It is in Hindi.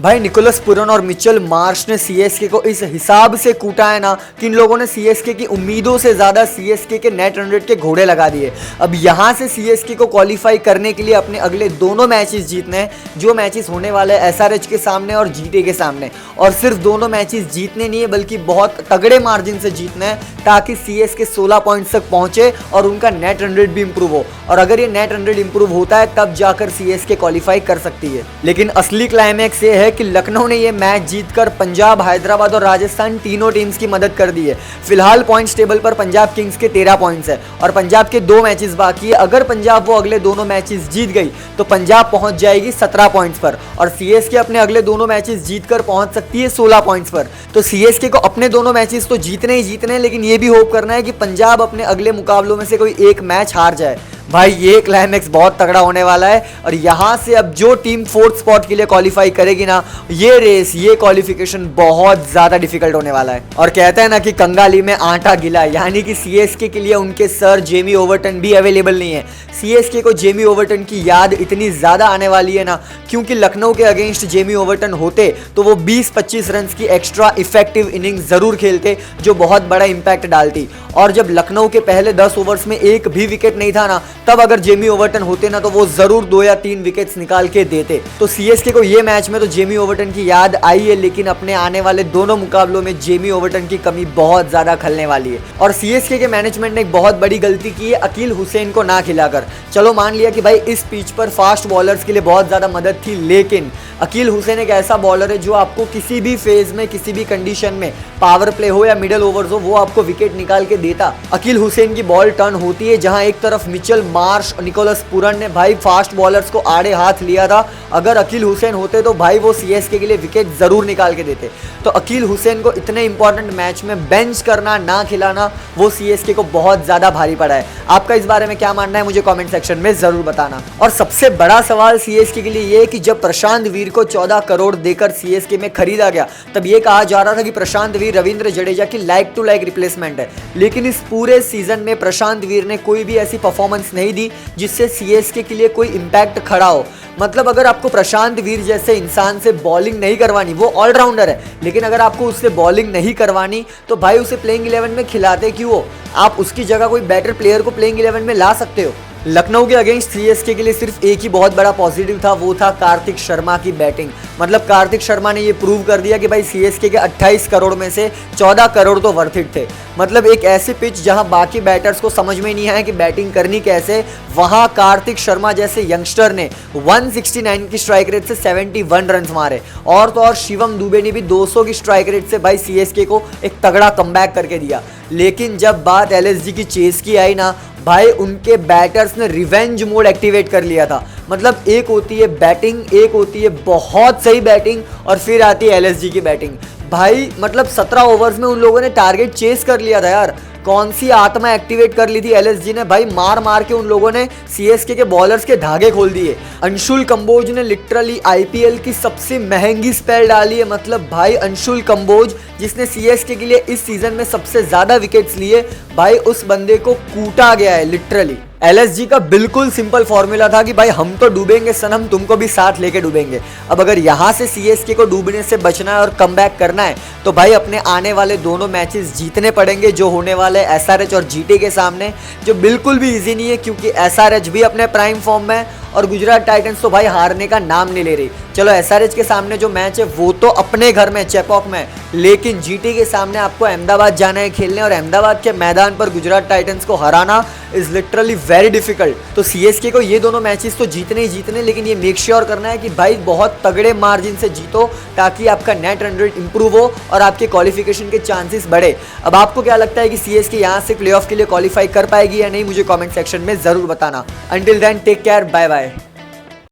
भाई निकोलस पुरन और मिचेल मार्श ने सीएसके को इस हिसाब से कूटा है ना कि इन लोगों ने सीएसके की उम्मीदों से ज़्यादा सीएसके के नेट रन रेट के घोड़े लगा दिए। अब यहाँ से सीएसके को क्वालिफाई करने के लिए अपने अगले दोनों मैचेस जीतने हैं, जो मैचेस होने वाले हैं एसआरएच के सामने और जीटी के सामने। और सिर्फ दोनों मैचेस जीतने नहीं है बल्कि बहुत तगड़े मार्जिन से जीतने हैं ताकि सीएसके 16 पॉइंट्स तक पहुंचे और उनका नेट रन रेट भी इंप्रूव हो। और अगर ये नेट रन रेट इंप्रूव होता है तब जाकर सीएसके क्वालिफाई कर सकती है। लेकिन असली क्लाइमैक्स ये है कि लखनऊ ने ये मैच जीतकर पंजाब, हैदराबाद और राजस्थान तीनों टीम्स की मदद कर दी है। फिलहाल पॉइंट्स टेबल पर पंजाब किंग्स के 13 पॉइंट्स है और पंजाब के 2 मैचेस बाकी है। अगर पंजाब वो अगले दोनों मैचेस जीत गई तो पंजाब पहुंच जाएगी 17 पॉइंट्स पर और सीएसके अपने अगले दोनों मैचेस जीतकर पहुंच सकती है 16 पॉइंट्स पर। तो सीएसके को अपने दोनों मैचेस तो जीतने ही जीतने हैं, लेकिन ये भी होप करना है कि पंजाब अपने अगले मुकाबलों में से कोई एक मैच हार जाए। भाई ये क्लाइमैक्स बहुत तगड़ा होने वाला है और यहाँ से अब जो टीम 4th स्पॉट के लिए क्वालिफाई करेगी ना, ये रेस, ये क्वालिफिकेशन बहुत ज़्यादा डिफिकल्ट होने वाला है। और कहते हैं ना कि कंगाली में आटा गिला, यानी कि सीएसके के लिए उनके सर जेमी ओवरटन भी अवेलेबल नहीं है। सीएसके को जेमी ओवरटन की याद इतनी ज़्यादा आने वाली है ना, क्योंकि लखनऊ के अगेंस्ट जेमी ओवरटन होते तो वो 20-25 रन की एक्स्ट्रा इफेक्टिव इनिंग ज़रूर खेलते जो बहुत बड़ा इंपैक्ट डालती। और जब लखनऊ के पहले 10 ओवर्स में एक भी विकेट नहीं था ना, तब अगर जेमी ओवरटन होते ना तो वो जरूर 2 या 3 विकेट्स निकाल के देते। तो सीएसके को ये मैच में तो जेमी ओवरटन की याद आई है, लेकिन अपने आने वाले दोनों मुकाबलों में जेमी ओवरटन की कमी बहुत ज्यादा खलने वाली है। और सीएसके के मैनेजमेंट ने एक बहुत बड़ी गलती की है अकील हुसैन को ना खिलाकर। चलो मान लिया कि भाई इस पिच पर फास्ट बॉलर्स के लिए बहुत ज्यादा मदद थी, लेकिन अकील हुसैन एक ऐसा बॉलर है जो आपको किसी भी फेज में, किसी भी कंडीशन में, पावर प्ले हो या मिडल ओवर्स हो, वो आपको विकेट निकाल के देता। अकील हुसैन की बॉल टर्न होती है जहां एक तरफ मिचेल मार्श और निकोलस पुरन ने भाई फास्ट बॉलर्स को आड़े हाथ लिया था। अगर अकील हुसैन होते तो भाई वो सीएसके के लिए विकेट जरूर निकाल के देते। तो अकील हुसैन को इतने इंपॉर्टेंट मैच में बेंच करना, ना खिलाना, वो सीएसके को बहुत ज्यादा भारी पड़ा है। आपका इस बारे में क्या मानना है मुझे कमेंट सेक्शन में जरूर बताना। और सबसे बड़ा सवाल सीएसके के लिए ये है कि जब प्रशांत वीर को 14 करोड़ देकर सीएसके में खरीदा गया तब ये कहा जा रहा था कि प्रशांत वीर रविंद्र जडेजा की लाइक टू लाइक रिप्लेसमेंट है। लेकिन इस पूरे सीजन में प्रशांत वीर ने कोई भी ऐसी परफॉर्मेंस नहीं दी जिससे सीएसके के लिए कोई इंपैक्ट खड़ा हो। मतलब अगर आपको प्रशांत वीर जैसे इंसान से बॉलिंग नहीं करवानी, वो ऑलराउंडर है, लेकिन अगर आपको उससे बॉलिंग नहीं करवानी तो भाई उसे प्लेइंग 11 में खिलाते क्यों हो? आप उसकी जगह कोई बेटर प्लेयर को प्लेइंग 11 में ला सकते हो। लखनऊ के अगेंस्ट सीएसके के लिए सिर्फ एक ही बहुत बड़ा पॉजिटिव था, वो था कार्तिक शर्मा की बैटिंग। मतलब कार्तिक शर्मा ने ये प्रूव कर दिया कि भाई सीएसके के 28 करोड़ में से 14 करोड़ तो वर्थ इट थे। मतलब एक ऐसी पिच जहां बाकी बैटर्स को समझ में नहीं आया कि बैटिंग करनी कैसे, वहां कार्तिक शर्मा जैसे यंगस्टर ने 169 की स्ट्राइक रेट से 71 रन मारे। और तो और शिवम दुबे ने भी 200 की स्ट्राइक रेट से भाई सीएसके को एक तगड़ा कमबैक करके दिया। लेकिन जब बात एलएसजी की चेस की आई ना, भाई उनके बैटर्स ने रिवेंज मोड एक्टिवेट कर लिया था। मतलब एक होती है बैटिंग, एक होती है बहुत सही बैटिंग और फिर आती है एलएसजी की बैटिंग। भाई मतलब 17 ओवर्स में उन लोगों ने टारगेट चेस कर लिया था यार। कौन सी आत्मा एक्टिवेट कर ली थी एलएसजी ने, भाई मार मार के उन लोगों ने सीएसके के बॉलर्स के धागे खोल दिए। अंशुल कंबोज ने लिटरली आईपीएल की सबसे महंगी स्पेल डाली है। मतलब भाई अंशुल कंबोज जिसने सीएसके के लिए इस सीजन में सबसे ज्यादा विकेट्स लिए, भाई उस बंदे को कूटा गया है लिटरली। एलएसजी का बिल्कुल सिंपल फॉर्मूला था कि भाई हम तो डूबेंगे सनम, तुमको भी साथ लेके डूबेंगे। अब अगर यहाँ से सीएसके को डूबने से बचना है और कमबैक करना है तो भाई अपने आने वाले दोनों मैचेस जीतने पड़ेंगे, जो होने वाले एसआरएच और जीटी के सामने, जो बिल्कुल भी इजी नहीं है क्योंकि एसआरएच भी अपने प्राइम फॉर्म में है और गुजरात टाइटंस तो भाई हारने का नाम नहीं ले रही। चलो एसआरएच के सामने जो मैच है वो तो अपने घर में चेपॉक में, लेकिन जीटी के सामने आपको अहमदाबाद जाना है खेलने और अहमदाबाद के मैदान पर गुजरात टाइटंस को हराना इज लिटरली वेरी डिफिकल्ट। तो सीएसके को ये दोनों मैचेस तो जीतने ही जीतने, लेकिन ये मेक श्योर करना है कि भाई बहुत तगड़े मार्जिन से जीतो ताकि आपका नेट रन रेट इंप्रूव हो और आपके क्वालिफिकेशन के चांसेस बढ़े। अब आपको क्या लगता है कि सीएसके यहाँ से प्लेऑफ के लिए क्वालिफाई कर पाएगी या नहीं, मुझे कमेंट सेक्शन में जरूर बताना। Until then take care, bye bye.